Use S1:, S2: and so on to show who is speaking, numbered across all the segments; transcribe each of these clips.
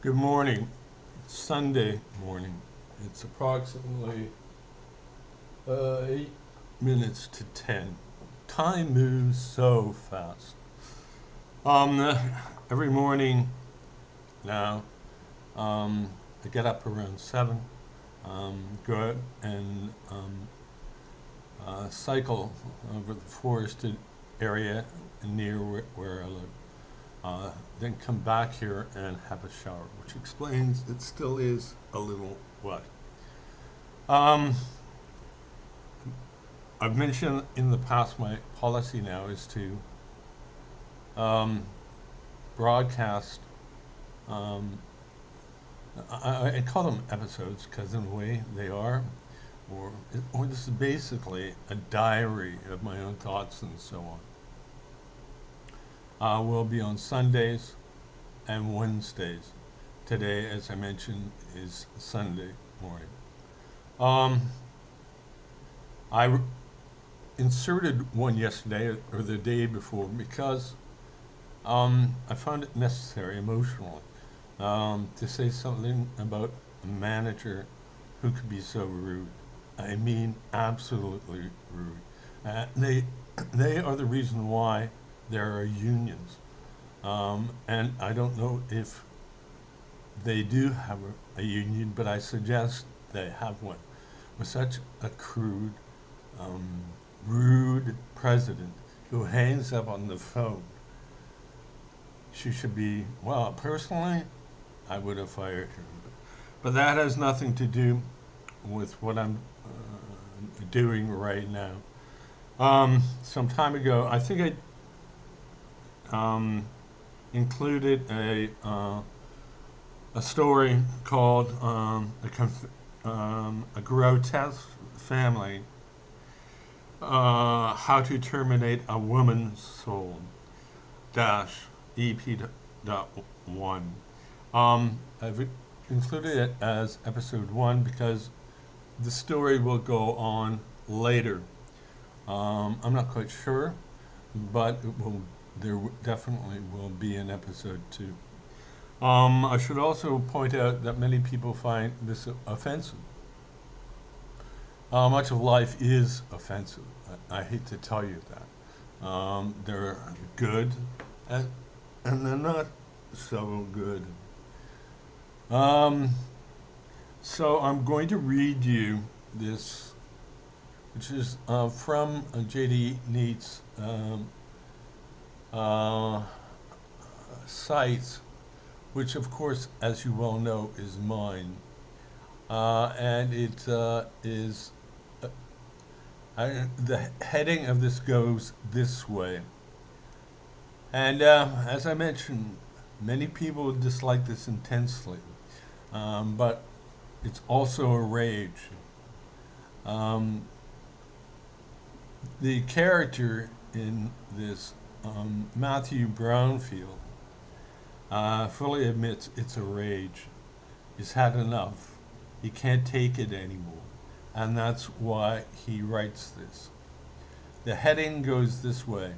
S1: Good morning. It's Sunday morning. It's approximately 8 minutes to 10. Time moves so fast. Um, every morning now, I get up around 7, go out and cycle over the forested area near where I live. Then come back here and have a shower, which explains it still is a little wet. Um, I've mentioned in the past my policy now is to um, broadcast. Um, I call them episodes because, in a way, they are, or this is basically a diary of my own thoughts and so on. Will be on Sundays and Wednesdays. Today, as I mentioned, is Sunday morning. Um, I inserted one yesterday or the day before because I found it necessary emotionally to say something about a manager who could be so rude. I mean, absolutely rude. They are the reason why there are unions. And I don't know if they do have a union, but I suggest they have one. With such a crude, um, rude president who hangs up on the phone, she should be, well, personally, I would have fired her. But that has nothing to do with what I'm doing right now. Some time ago, I think I included a story called a grotesque family, how to terminate a woman's soul dash EP.1. I've included it as episode 1 because the story will go on later. I'm not quite sure, but there definitely will be an episode 2. I should also point out that many people find this offensive. Much of life is offensive. I hate to tell you that. They're good and, and they're not so good. Um, so I'm going to read you this, which is from J.D. Neat's uh, site, which of course, as you well know, is mine. And it is, the heading of this goes this way. And as I mentioned, many people dislike this intensely, but it's also a rage. Um, the character in this, Matthew Brownfield, fully admits it's a rage. He's had enough. He can't take it anymore. And that's why he writes this. The heading goes this way.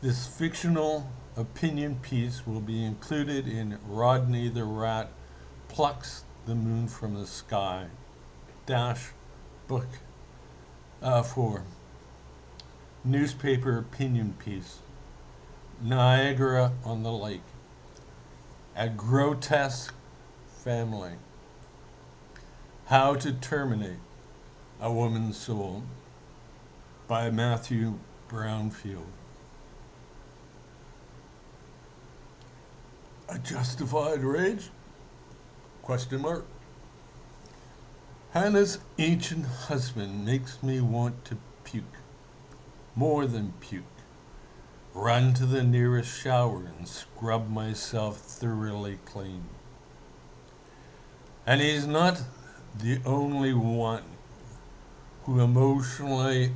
S1: This fictional opinion piece will be included in Rodney the Rat Plucks the Moon from the Sky dash book 4. Newspaper opinion piece. Niagara on the Lake. A grotesque family. How to Terminate a Woman's Soul by Matthew Brownfield. A justified rage? Question mark. Hannah's ancient husband makes me want to puke. More than puke. Run to the nearest shower and scrub myself thoroughly clean. And he's not the only one who emotionally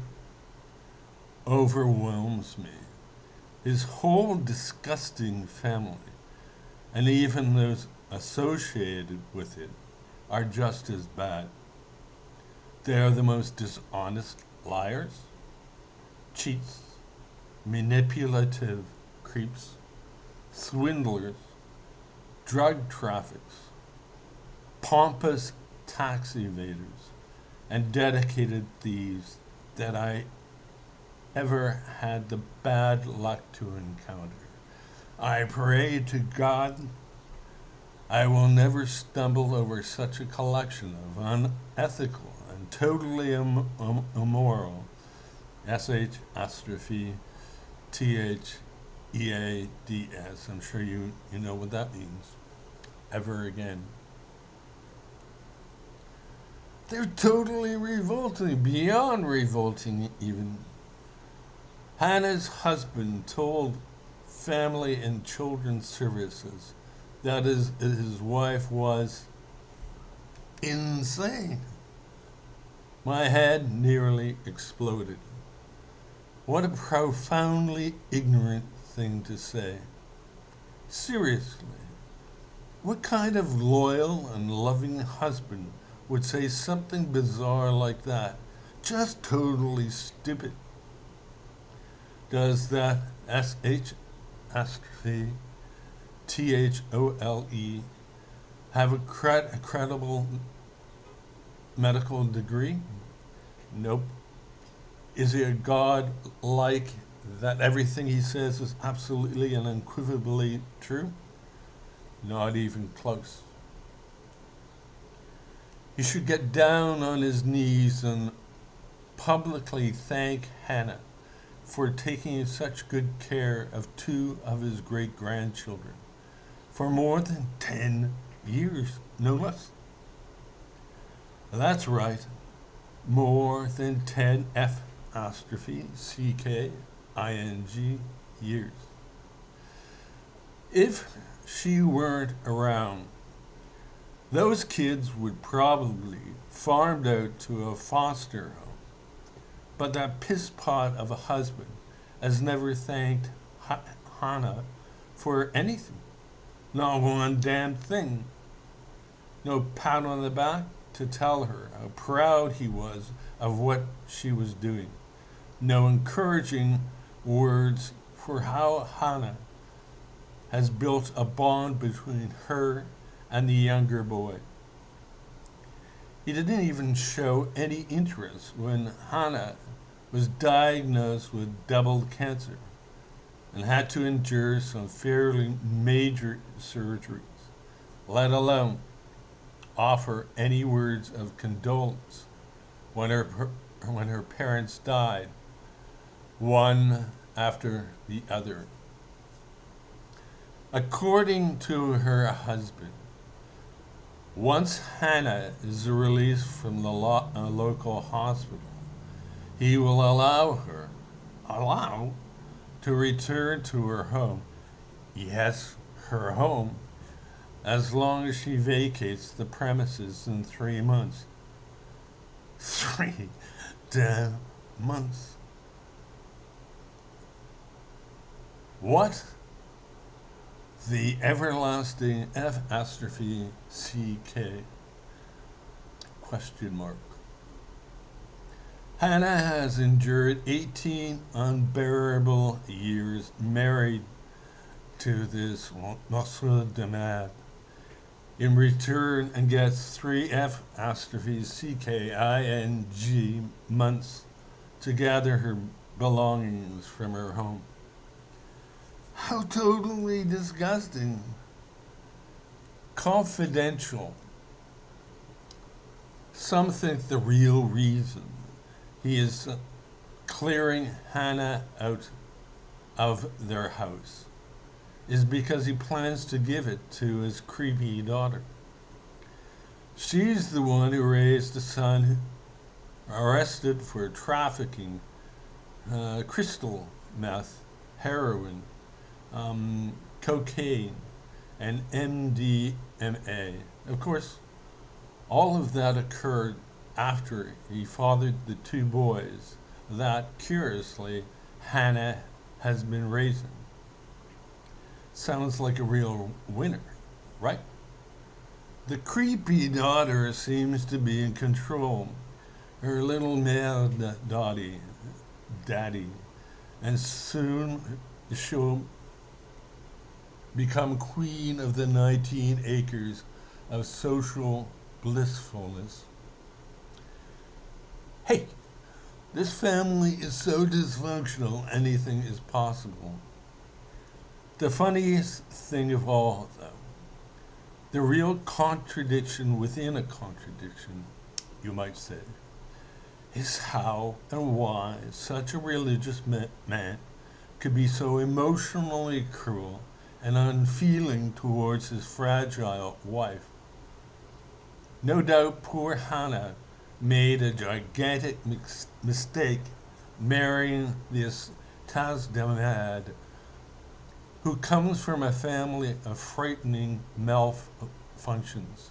S1: overwhelms me. His whole disgusting family, and even those associated with it, are just as bad. They are the most dishonest liars, cheats, manipulative creeps, swindlers, drug traffickers, pompous tax evaders, and dedicated thieves that I ever had the bad luck to encounter. I pray to God I will never stumble over such a collection of unethical and totally immoral SH''THEADS. I'm sure you know what that means. Ever again. They're totally revolting, beyond revolting even. Hannah's husband told Family and Children's Services that his wife was insane. My head nearly exploded. What a profoundly ignorant thing to say. Seriously, what kind of loyal and loving husband would say something bizarre like that? Just totally stupid. Does that SH''THOLE have a credible medical degree? Nope. Is he a god like that everything he says is absolutely and unequivocally true? Not even close. He should get down on his knees and publicly thank Hannah for taking such good care of 2 of his great-grandchildren for more than 10 years, no less. That's right, more than 10 F'CKING years. If she weren't around, those kids would probably farmed out to a foster home. But that piss pot of a husband has never thanked Hannah for anything. Not one damn thing. No pat on the back to tell her how proud he was of what she was doing. No encouraging words for how Hannah has built a bond between her and the younger boy. He didn't even show any interest when Hannah was diagnosed with double cancer and had to endure some fairly major surgeries, let alone offer any words of condolence when her parents died, one after the other. According to her husband, once Hannah is released from the local hospital, he will allow to return to her home. Yes, her home, as long as she vacates the premises in 3 months. 3 damn months. What? The everlasting F''CK? Question mark. Hannah has endured 18 unbearable years married to this monsieur de mad. In return, and gets 3 F''CKING months to gather her belongings from her home. How totally disgusting. Confidential. Some think the real reason he is clearing Hannah out of their house is because he plans to give it to his creepy daughter. She's the one who raised a son arrested for trafficking crystal meth, heroin, cocaine, and MDMA. Of course, all of that occurred after he fathered the 2 boys that, curiously, Hannah has been raising. Sounds like a real winner, right? The creepy daughter seems to be in control. Her little male daddy, and soon she'll become queen of the 19 acres of social blissfulness. Hey, this family is so dysfunctional, anything is possible. The funniest thing of all, though, the real contradiction within a contradiction, you might say, is how and why such a religious man could be so emotionally cruel and unfeeling towards his fragile wife. No doubt poor Hannah made a gigantic mistake marrying this Tasdamad, who comes from a family of frightening malfunctions.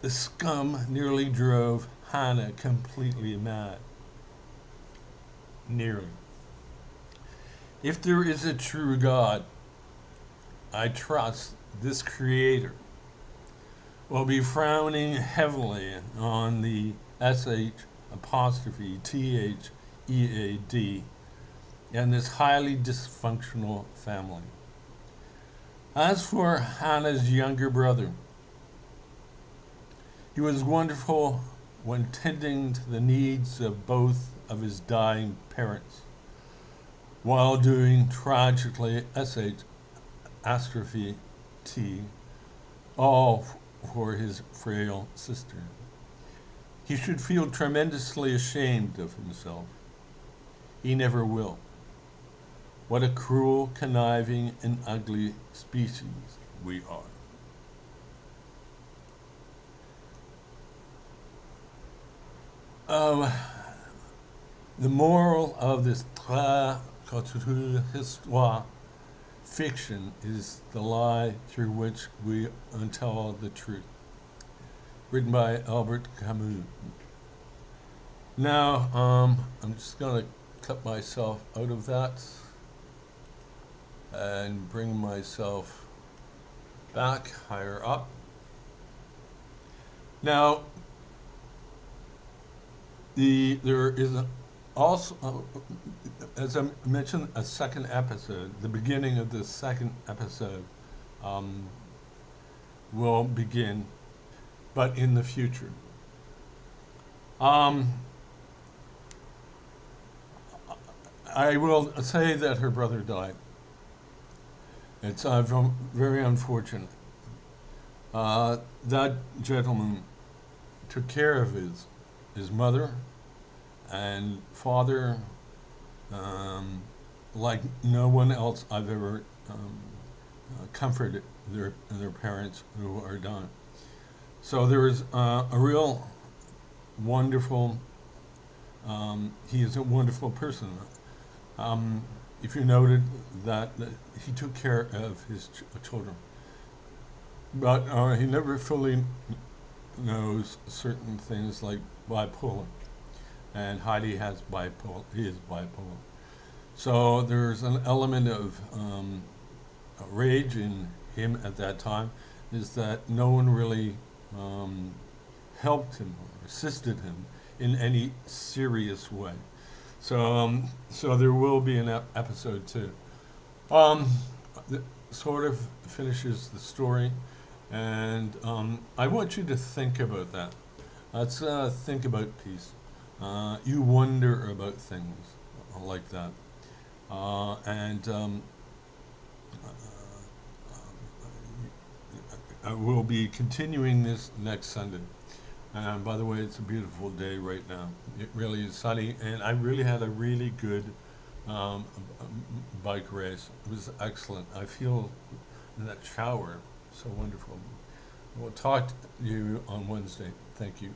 S1: The scum nearly drove Hannah completely mad. Nearly. If there is a true God, I trust this Creator will be frowning heavily on the SH apostrophe THEAD and this highly dysfunctional family. As for Hannah's younger brother, he was wonderful when tending to the needs of both of his dying parents, while doing tragically SH apostrophe T all for his frail sister. He should feel tremendously ashamed of himself. He never will. What a cruel, conniving, and ugly species we are. The moral of this histoire fiction is the lie through which we untell the truth. Written by Albert Camus. Now, I'm just going to cut myself out of that and bring myself back higher up. Now, there is also, as I mentioned, a second episode. The beginning of the second episode will begin, but in the future. I will say that her brother died. It's very unfortunate. That gentleman took care of his mother and father like no one else I've ever comforted their parents who are done. So there is a real wonderful. He is a wonderful person. If you noted that he took care of his children, but he never fully knows certain things like bipolar, and Heidi has bipolar. He is bipolar. So there's an element of rage in him at that time, is that no one really helped him or assisted him in any serious way. So there will be an episode 2. That sort of finishes the story, and I want you to think about that. Let's think about peace. You wonder about things like that, and I will be continuing this next Sunday. And by the way, it's a beautiful day right now. It really is sunny, and I really had a really good bike race. It was excellent. I feel that shower so wonderful. We'll talk to you on Wednesday. Thank you.